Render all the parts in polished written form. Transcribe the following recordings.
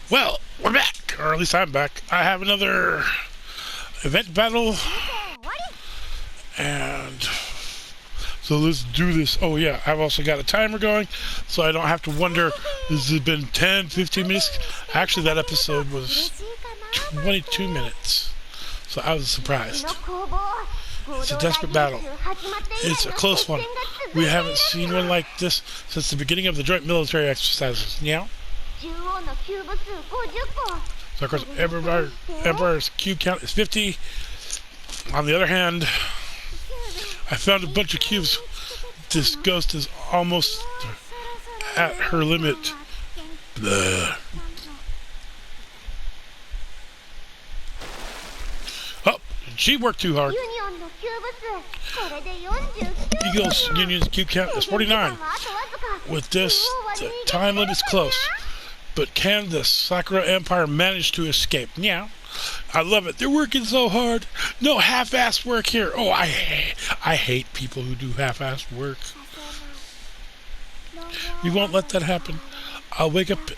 Well, we're back, or at least I'm back. I have another event battle, and so let's do this. Oh yeah, I've also got a timer going, so I don't have to wonder, this has been 10, 15 minutes. Actually, that episode was 22 minutes, so I was surprised. It's a desperate battle. It's a close one. We haven't seen one like this since the beginning of the joint military exercises. Yeah? So of course, Empire's cube count is 50. On the other hand, I found a bunch of cubes. This ghost is almost at her limit. Blah. Oh, she worked too hard. Eagle's Union's cube count is 49. With this, the time limit's close. But can the Sakura Empire manage to escape? Yeah. I love it. They're working so hard. No half-assed work here. Oh, I hate people who do half-assed work. We won't let that happen. I'll wake up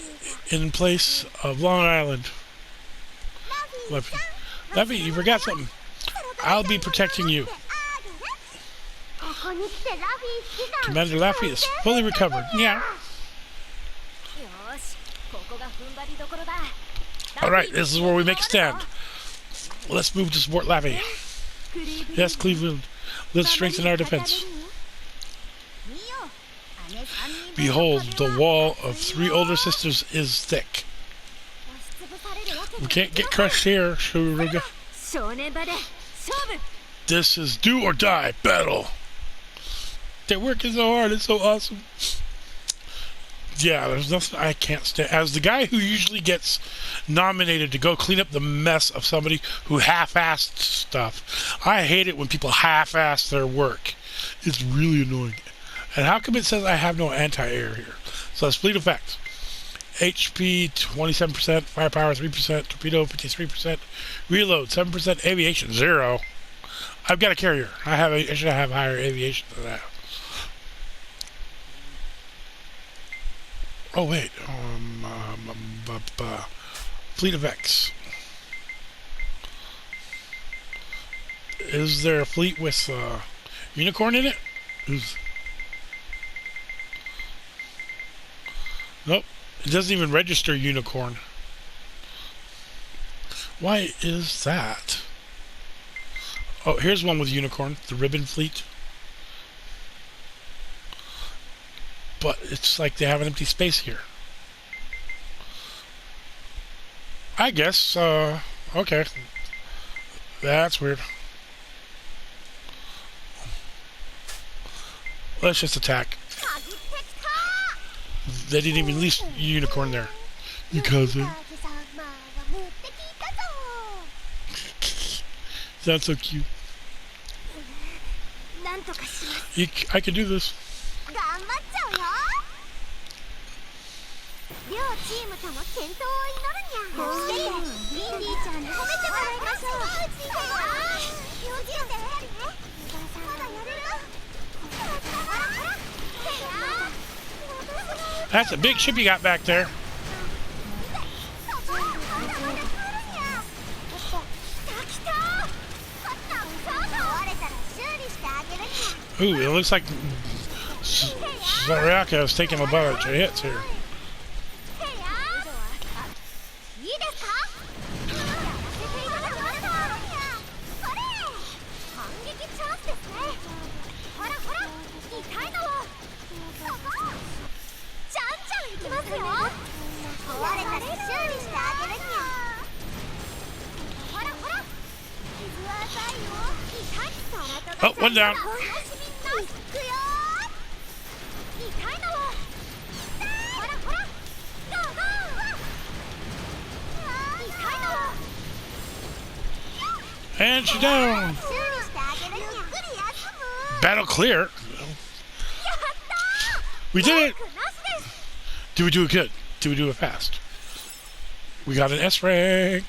in place of Long Island. Leffy, you forgot something. I'll be protecting you. Commander Laffy is fully recovered. Yeah. Alright, this is where we make a stand. Let's move to support Laffy. Yes, Cleveland. Let's strengthen our defense. Behold, the wall of 3 older sisters is thick. We can't get crushed here, Shuruga. This is do or die battle. They're working so hard, it's so awesome. Yeah, there's nothing I can't stand. As the guy who usually gets nominated to go clean up the mess of somebody who half-assed stuff, I hate it when people half-ass their work. It's really annoying. And how come it says I have no anti-air here? So fleet effects. HP 27%, firepower 3%, torpedo 53%, reload 7%, aviation 0. I've got a carrier. I should have higher aviation than that. Oh wait, fleet of X. Is there a fleet with unicorn in it? Nope, it doesn't even register unicorn. Why is that? Oh, here's one with unicorn, the ribbon fleet. But it's like they have an empty space here. I guess, okay. That's weird. Let's just attack. They didn't even leave unicorn there. You cousin. Sounds so cute. I can do this. That's a big ship you got back there. Ooh, it looks like Zariaka is taking a bunch of hits here. Oh, one down. And she's down. Battle clear. We did it. Did we do it good? Did we do it fast? We got an S rank.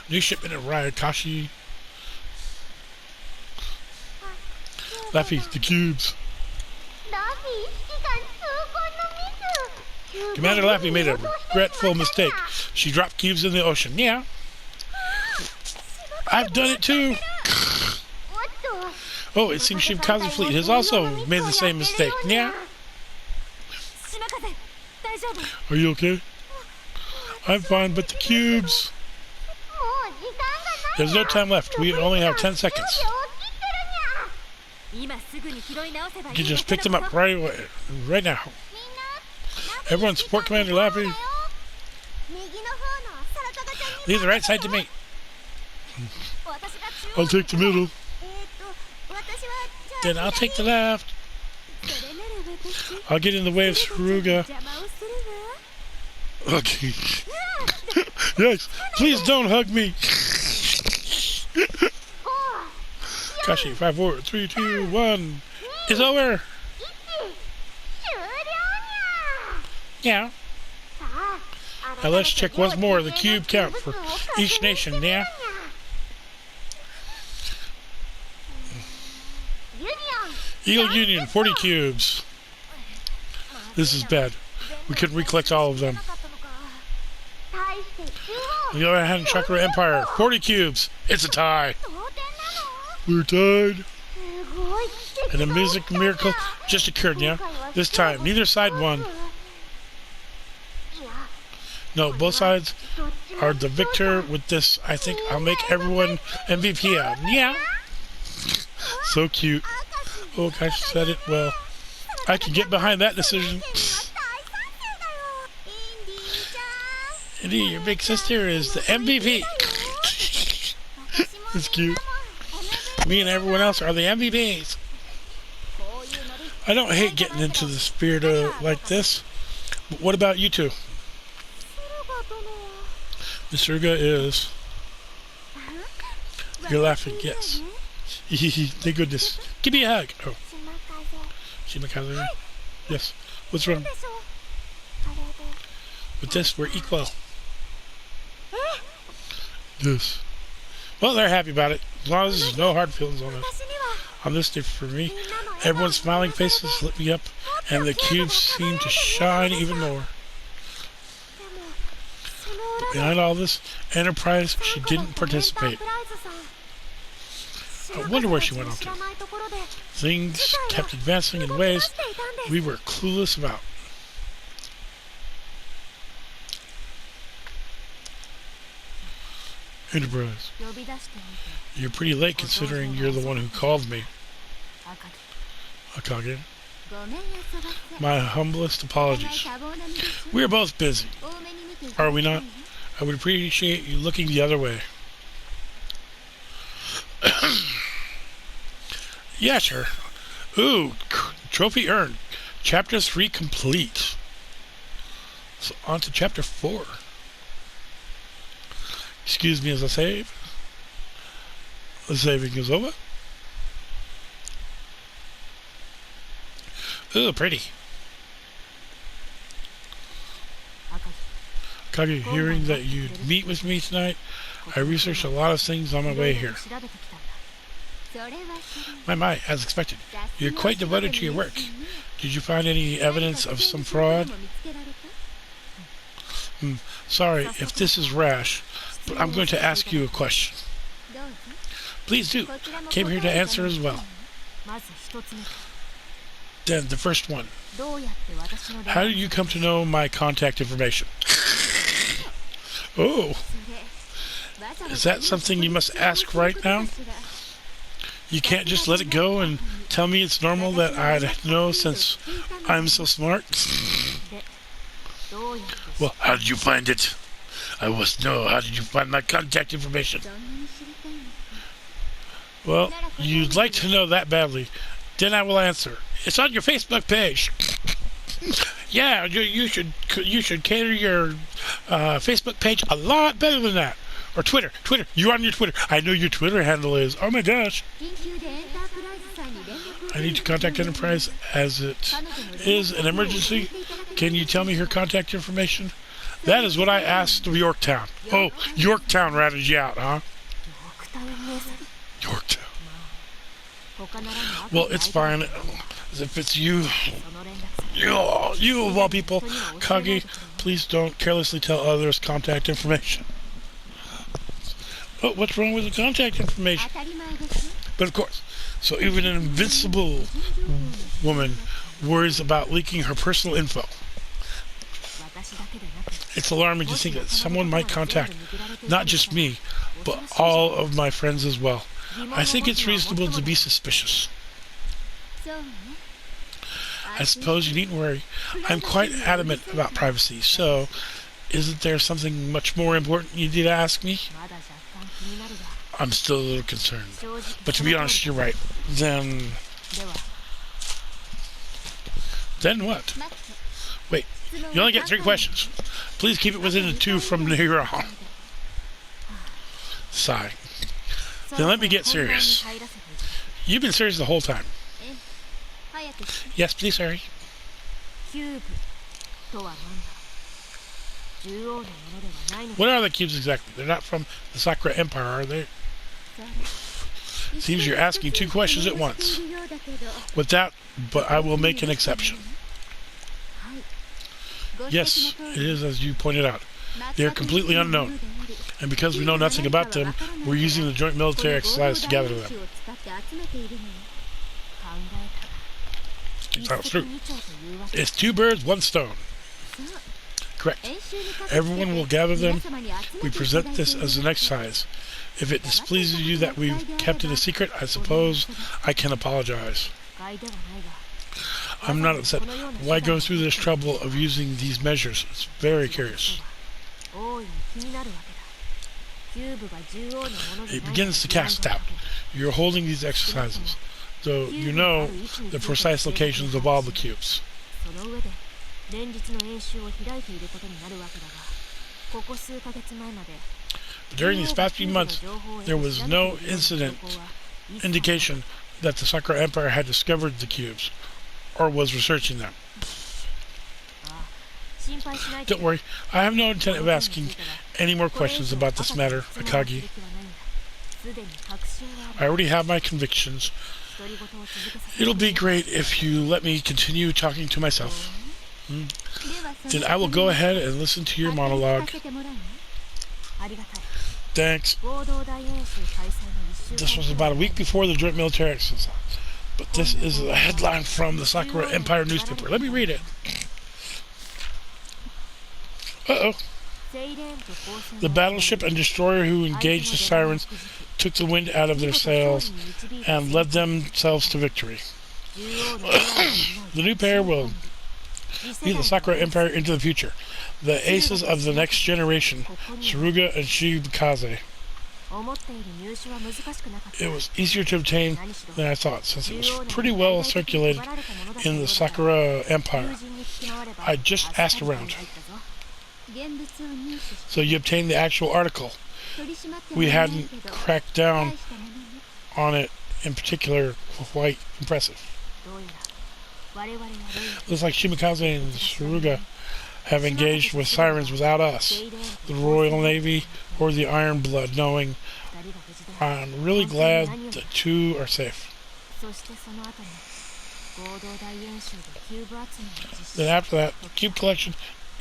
New shipment of Ryakashi. Laffy, the cubes. Commander Laffy made a regretful mistake. She dropped cubes in the ocean. Yeah. I've done it too. Oh, it seems Shimakaze Fleet has also made the same mistake. Yeah. Are you okay? I'm fine, but the cubes. There's no time left. We only have 10 seconds. You can just pick them up right now. Everyone support Commander Laffy. Leave the right side to me. I'll take the middle. Then I'll take the left. I'll get in the way of Saruga. Okay. Yes, please don't hug me. Kashi, 5, 4, 3, 2, 1. It's over. Yeah. Now let's check once more the cube count for each nation. Yeah. Eagle Union, 40 cubes. This is bad. We couldn't recollect all of them. On the other hand, Chakra Empire, 40 cubes. It's a tie. We're tied. And a music miracle just occurred, yeah? This time, neither side won. No, both sides are the victor with this. I think I'll make everyone MVP out. Yeah. So cute. Oh, gosh, said it well. I can get behind that decision. Indeed, your big sister is the MVP. It's cute. Me and everyone else are the MVPs. I don't hate getting into the spirit like this. But what about you two? Miss Ruga is... You're laughing, yes. Thank goodness. Give me a hug. Oh. Shimakaze. Yes. What's wrong? With this, we're equal. Yes. Well, they're happy about it. As long as there's no hard feelings on it. On this day for me, everyone's smiling faces lit me up, and the cubes seem to shine even more. But behind all this enterprise, she didn't participate. I wonder where she went off to. Things kept advancing in ways we were clueless about. Enterprise. You're pretty late considering you're the one who called me. Akage. My humblest apologies. We are both busy. Are we not? I would appreciate you looking the other way. Yeah, sure. Ooh, trophy earned. Chapter 3 complete. So on to chapter 4. Excuse me as I save. The saving is over. Ooh, pretty. Akage, hearing that you'd meet with me tonight, I researched a lot of things on my way here. My, as expected. You're quite devoted to your work. Did you find any evidence of some fraud? Sorry if this is rash, but I'm going to ask you a question. Please do. Came here to answer as well. Then the first one. How did you come to know my contact information? Oh. Is that something you must ask right now? You can't just let it go and tell me it's normal that I'd know since I'm so smart? Well, how did you find it? I must know. How did you find my contact information? Well, you'd like to know that badly. Then I will answer. It's on your Facebook page. Yeah, you should cater your Facebook page a lot better than that. Or Twitter. You're on your Twitter. I know your Twitter handle is. Oh my gosh. I need to contact Enterprise as it is an emergency. Can you tell me her contact information? That is what I asked of Yorktown. Oh, Yorktown ratted you out, huh? Yorktown. Well, it's fine. As if it's you. You of all people. Kagi, please don't carelessly tell others contact information. Oh, what's wrong with the contact information? But of course, so even an invincible woman worries about leaking her personal info. It's alarming to think that someone might contact not just me, but all of my friends as well. I think it's reasonable to be suspicious. I suppose you needn't worry. I'm quite adamant about privacy, so isn't there something much more important you need to ask me? I'm still a little concerned. But to be honest, you're right. Then what? Wait, you only get 3 questions. Please keep it within the 2 from here on. Sigh. Then let me get serious. You've been serious the whole time. Yes, please hurry. What are the cubes exactly? They're not from the Sakura Empire, are they? Seems you're asking 2 questions at once. With that, but I will make an exception. Yes, it is as you pointed out. They are completely unknown. And because we know nothing about them, we're using the joint military exercise to gather them. Sounds true. It's 2 birds, 1 stone. Correct. Everyone will gather them. We present this as an exercise. If it displeases you that we've kept it a secret, I suppose I can apologize. I'm not upset. Why go through this trouble of using these measures? It's very curious. It begins to cast doubt. You're holding these exercises, though you know the precise locations of all the cubes. But during these past few months, there was no indication that the Sakura Empire had discovered the cubes, or was researching them. Don't worry, I have no intent of asking any more questions about this matter, Akagi. I already have my convictions. It'll be great if you let me continue talking to myself. Then I will go ahead and listen to your monologue. Thanks. This was about a week before the joint military exercise. But this is a headline from the Sakura Empire newspaper. Let me read it. Uh-oh. The battleship and destroyer who engaged the sirens took the wind out of their sails and led themselves to victory. The new pair will lead the Sakura Empire into the future. The aces of the next generation, Suruga and Shimikaze. It was easier to obtain than I thought, since it was pretty well circulated in the Sakura Empire. I just asked around. So you obtained the actual article. We hadn't cracked down on it in particular. Quite impressive. Looks like Shimikaze and Suruga have engaged with sirens without us, the Royal Navy or the Iron Blood, knowing. I'm really glad the 2 are safe. Then after that, the cube collection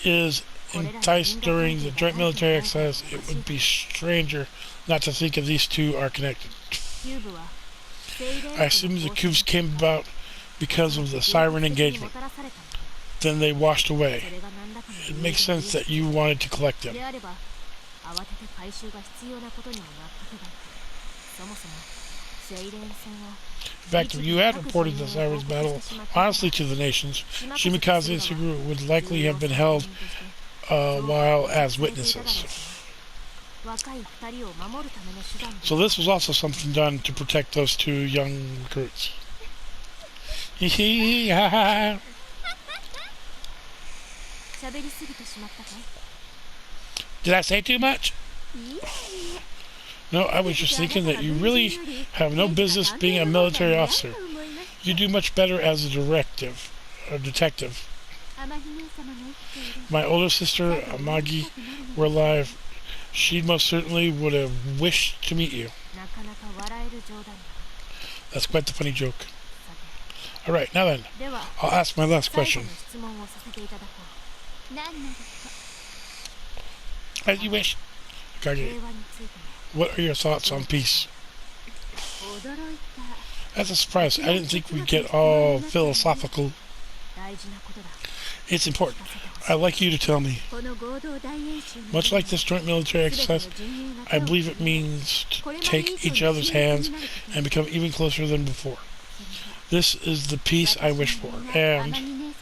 is enticed during the joint military exercise. It would be stranger not to think of these 2 are connected. I assume the cubes came about because of the siren engagement. Then they washed away. It makes sense that you wanted to collect them. In fact, if you had reported the Sirens battle honestly to the nations, Shimikaze and Suguru would likely have been held a while as witnesses. So this was also something done to protect those 2 young recruits. Did I say too much? No, I was just thinking that you really have no business being a military officer. You do much better as a detective. My older sister, Amagi, were alive. She most certainly would have wished to meet you. That's quite the funny joke. Alright, now then, I'll ask my last question. As you wish. Kage, what are your thoughts on peace? That's a surprise. I didn't think we'd get all philosophical. It's important. I'd like you to tell me. Much like this joint military exercise, I believe it means to take each other's hands and become even closer than before. This is the peace I wish for, and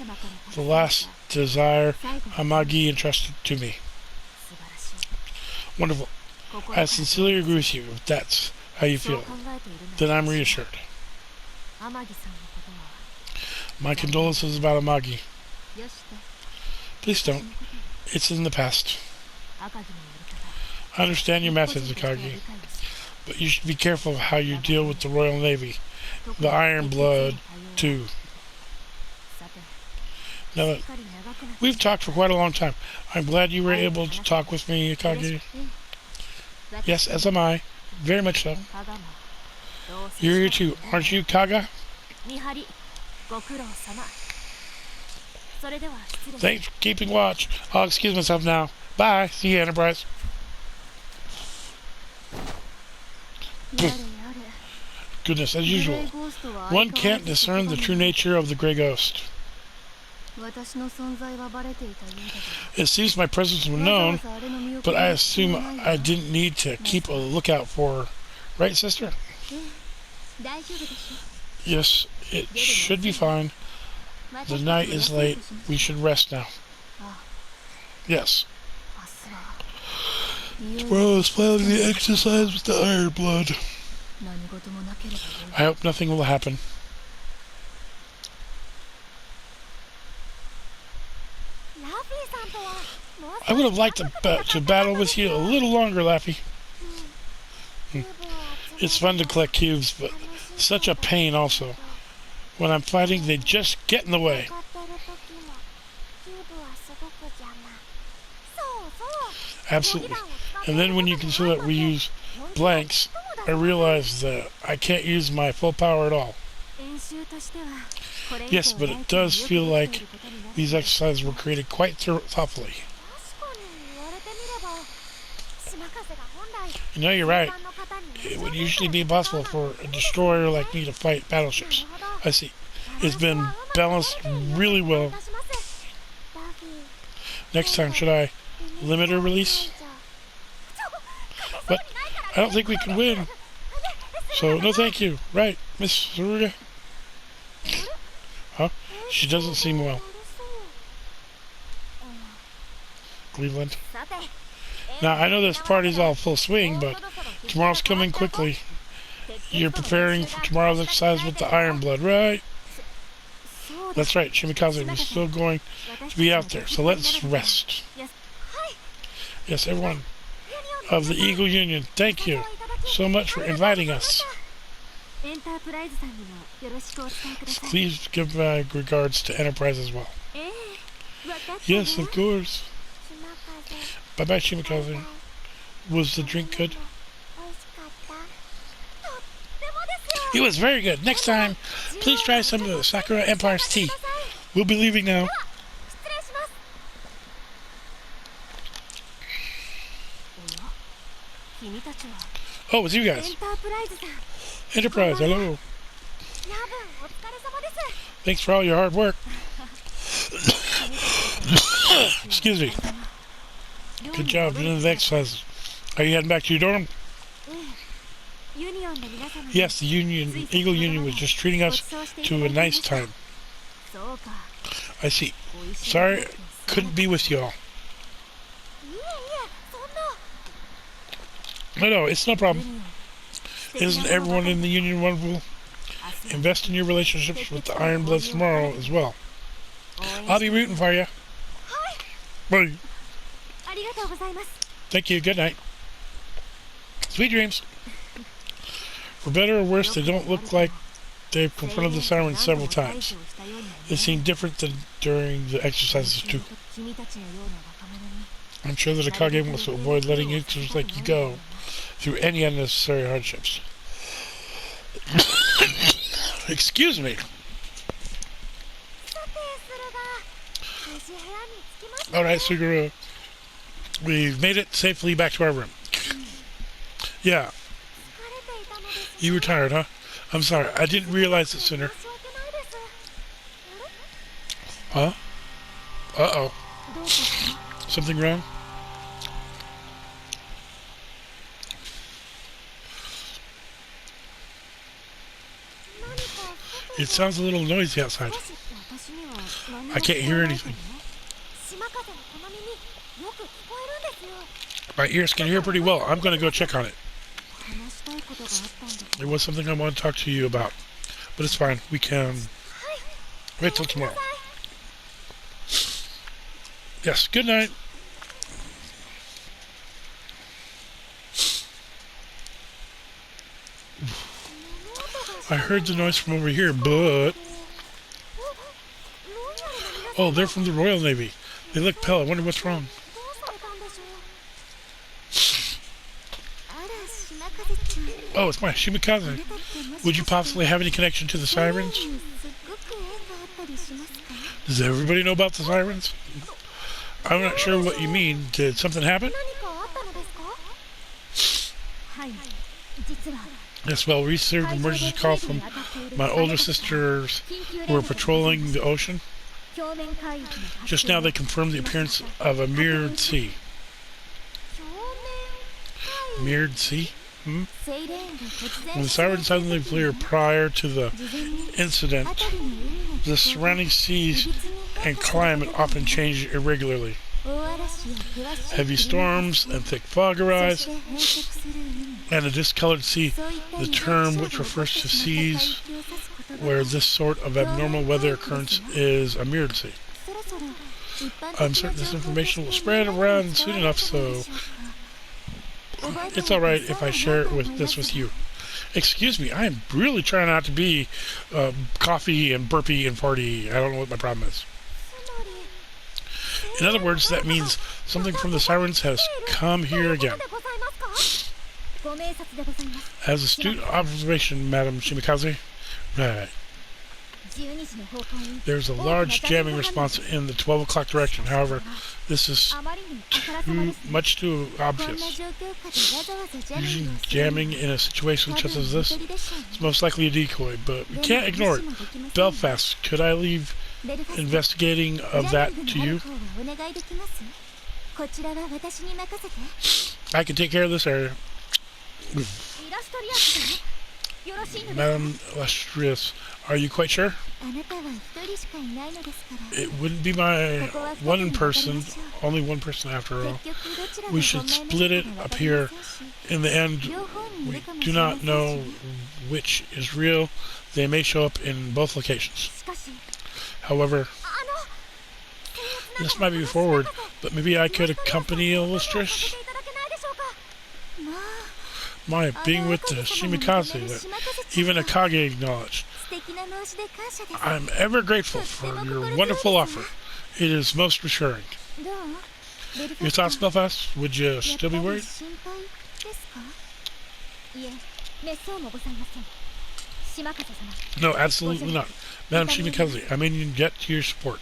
the last desire Amagi entrusted to me. Wonderful. I sincerely agree with you if that's how you feel. Then I'm reassured. My condolences about Amagi. Please don't. It's in the past. I understand your methods, Akagi, but you should be careful of how you deal with the Royal Navy. The Iron Blood, too. Now, we've talked for quite a long time. I'm glad you were able to talk with me, Akagi. Yes, as am I. Very much so. You're here too, aren't you, Kaga? Thanks for keeping watch. I'll excuse myself now. Bye. See you, Enterprise. Goodness, as usual, one can't discern the true nature of the Grey Ghost. It seems my presence was known, but I assume I didn't need to keep a lookout for her. Right, sister? Yes, it should be fine. The night is late. We should rest now. Yes. Tomorrow is planning the exercise with the Iron Blood. I hope nothing will happen. I would have liked to battle with you a little longer, Laffy. It's fun to collect cubes, but such a pain also. When I'm fighting, they just get in the way. Absolutely. And then when you consider that we use blanks, I realize that I can't use my full power at all. Yes, but it does feel like these exercises were created quite thoughtfully. You know, you're right. It would usually be impossible for a destroyer like me to fight battleships. I see. It's been balanced really well. Next time, should I limit or release? But I don't think we can win. So, no thank you. Right, Miss Saruga? Huh? She doesn't seem well. Cleveland. Now, I know this party's all full swing, but tomorrow's coming quickly. You're preparing for tomorrow's exercise with the Iron Blood, right? That's right, Shimikaze. We're still going to be out there, so let's rest. Yes, everyone of the Eagle Union, thank you so much for inviting us. Please give my regards to Enterprise as well. Yes, of course. Bye-bye, Shimikaze. Was the drink good? It was very good. Next time, please try some of the Sakura Empire's tea. We'll be leaving now. Oh, it's you guys. Enterprise, hello. Thanks for all your hard work. Excuse me. Good job doing the exercises. Are you heading back to your dorm? Yes, the Eagle Union was just treating us to a nice time. I see. Sorry, couldn't be with y'all. No, it's no problem. Isn't everyone in the Union wonderful? Invest in your relationships with the Iron Bloods tomorrow as well. I'll be rooting for you. Bye. Thank you. Good night. Sweet dreams. For better or worse, they don't look like they've confronted the sirens several times. They seem different than during the exercises too. I'm sure that Akage wants to avoid letting youngsters like you go through any unnecessary hardships. Excuse me. Alright, Suguru. We've made it safely back to our room. Yeah. You were tired, huh? I'm sorry, I didn't realize it sooner. Huh? Uh-oh. Something wrong? It sounds a little noisy outside. I can't hear anything. My ears can hear pretty well. I'm going to go check on it. There was something I want to talk to you about. But it's fine. We can wait till tomorrow. Yes, good night. I heard the noise from over here, but... Oh, they're from the Royal Navy. They look pale. I wonder what's wrong. Oh, it's my Shimikaze. Would you possibly have any connection to the sirens? Does everybody know about the sirens? I'm not sure what you mean. Did something happen? Yes, well, we received an emergency call from my older sisters who were patrolling the ocean. Just now they confirmed the appearance of a mirrored sea. Mirrored sea? When the siren suddenly blew prior to the incident, the surrounding seas and climate often change irregularly. Heavy storms and thick fog arise, and a discolored sea, the term which refers to seas where this sort of abnormal weather occurrence is a mirrored sea. I'm certain this information will spread around soon enough, so it's alright if I share it with you. Excuse me, I am really trying not to be coffee and burpy and farty. I don't know what my problem is. In other words, that means something from the sirens has come here again. As astute observation, Madam Shimikaze. Right. There's a large jamming response in the 12 o'clock direction. However, this is too obvious. Using jamming in a situation such as this is most likely a decoy, but we can't ignore it. Belfast, could I leave investigating of that to you? I can take care of this area. Madam Illustrious, are you quite sure? It wouldn't be my only one person after all. We should split it up here. In the end, we do not know which is real. They may show up in both locations. However, this might be forward, but maybe I could accompany Illustrious? My being with the Shimikaze that even Akage acknowledged. I'm ever grateful for your wonderful offer. It is most reassuring. Your thoughts, Belfast? Would you still be worried? No, absolutely not. Madam Shimikaze, I mean get to your support.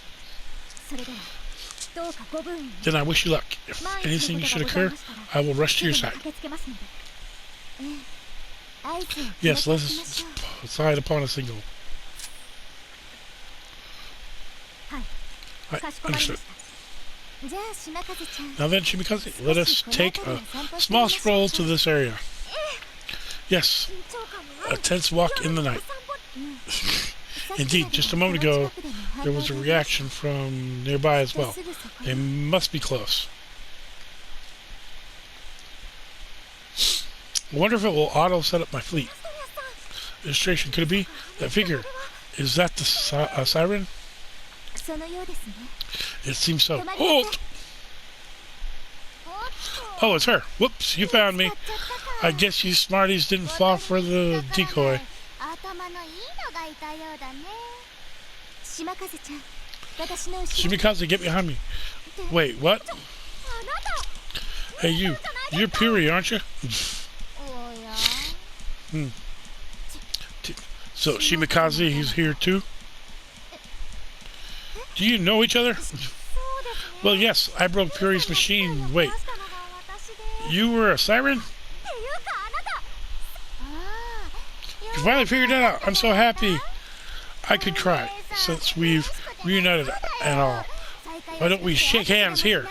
Then I wish you luck. If anything should occur, I will rush to your side. Yes, let us decide upon a signal. Understood. Now then, Shimikaze, let us take a small stroll to this area. Yes, a tense walk in the night. Indeed, just a moment ago, there was a reaction from nearby as well. They must be close. I wonder if it will auto-set up my fleet. Illustration, could it be? That figure, is that the siren? It seems so. Halt! Oh, it's her. Whoops, you found me. I guess you smarties didn't fall for the decoy. Shimikaze, get behind me. Wait, what? Hey, you're Puri, aren't you? So, Shimikaze, he's here too? Do you know each other? Well, yes, I broke Puri's machine. Wait, you were a siren? You finally figured it out. I'm so happy. I could cry since we've reunited and all. Why don't we shake hands here?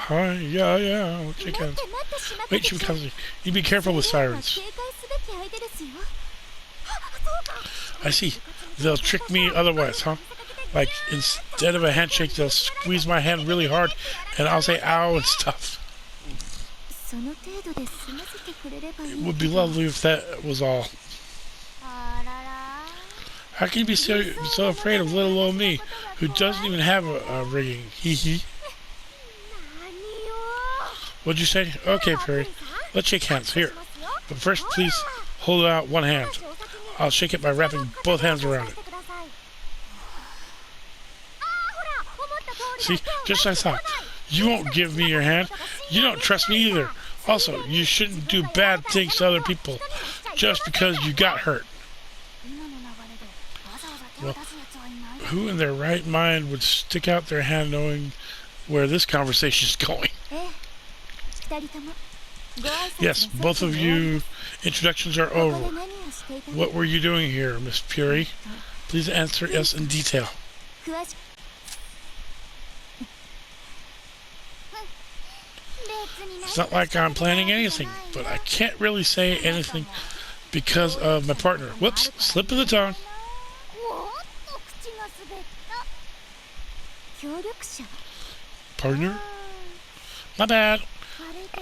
Yeah, we'll shake hands. Wait, Shimikaze, you be careful with sirens. I see. They'll trick me otherwise, huh? Like, instead of a handshake, they'll squeeze my hand really hard, and I'll say ow and stuff. It would be lovely if that was all. How can you be so afraid of little old me, who doesn't even have a rigging? Hee hee. What'd you say? Okay, Perry. Let's shake hands. Here. But first, please hold out one hand. I'll shake it by wrapping both hands around it. See? Just as I thought. You won't give me your hand. You don't trust me either. Also, you shouldn't do bad things to other people just because you got hurt. Well, who in their right mind would stick out their hand knowing where this conversation is going? Yes, both of you introductions are over. What were you doing here, Miss Puri? Please answer us in detail. It's not like I'm planning anything, but I can't really say anything because of my partner. Whoops, slip of the tongue. Partner? My bad.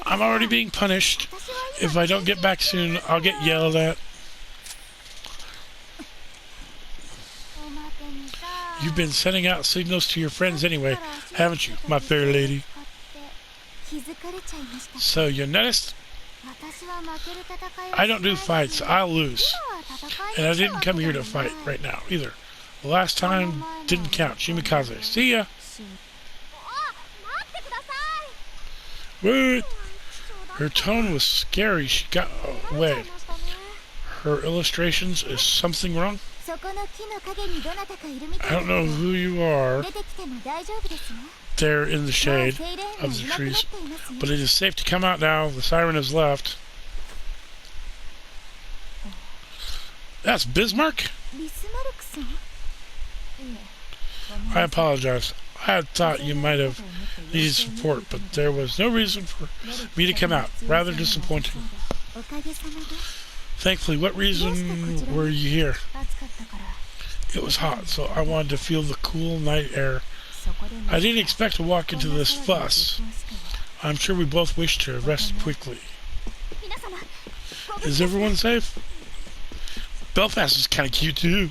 I'm already being punished. If I don't get back soon, I'll get yelled at. You've been sending out signals to your friends anyway, haven't you, my fair lady? So you noticed? I don't do fights. I'll lose. And I didn't come here to fight right now either. The last time didn't count. Shimikaze. See ya. Wait. Her tone was scary. She got away. Her illustrations. Is something wrong? I don't know who you are. There in the shade of the trees. But it is safe to come out now. The siren has left. That's Bismarck? I apologize. I had thought you might have needed support, but there was no reason for me to come out. Rather disappointing. Thankfully, what reason were you here? It was hot, so I wanted to feel the cool night air. I didn't expect to walk into this fuss. I'm sure we both wish to rest quickly. Is everyone safe? Belfast is kind of cute too.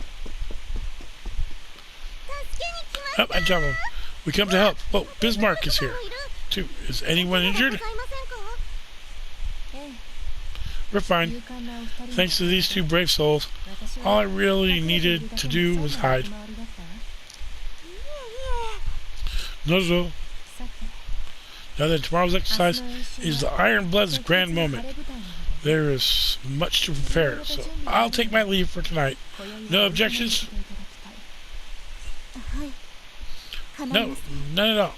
Oh, I jumped him. We come to help. Oh, Bismarck is here too. Is anyone injured? We're fine. Thanks to these two brave souls. All I really needed to do was hide. No. Now then, tomorrow's exercise is the Iron Blood's grand moment. There is much to prepare, so I'll take my leave for tonight. No objections? No, none at all.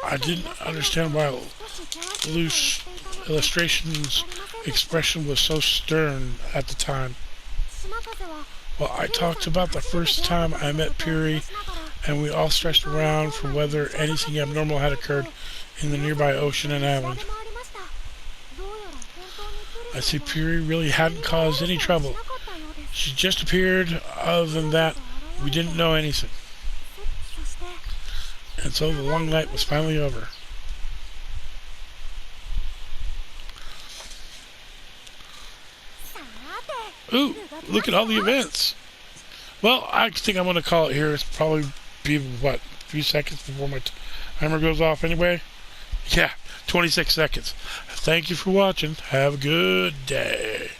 I didn't understand why Loose Illustration's expression was so stern at the time. Well, I talked about the first time I met Puri, and we all stressed around for whether anything abnormal had occurred in the nearby ocean and island. I see Puri really hadn't caused any trouble. She just appeared. Other than that, we didn't know anything. And so the long night was finally over. Ooh, look at all the events. Well, I think I'm going to call it here. It's probably be, what, a few seconds before my timer goes off anyway? Yeah, 26 seconds. Thank you for watching. Have a good day.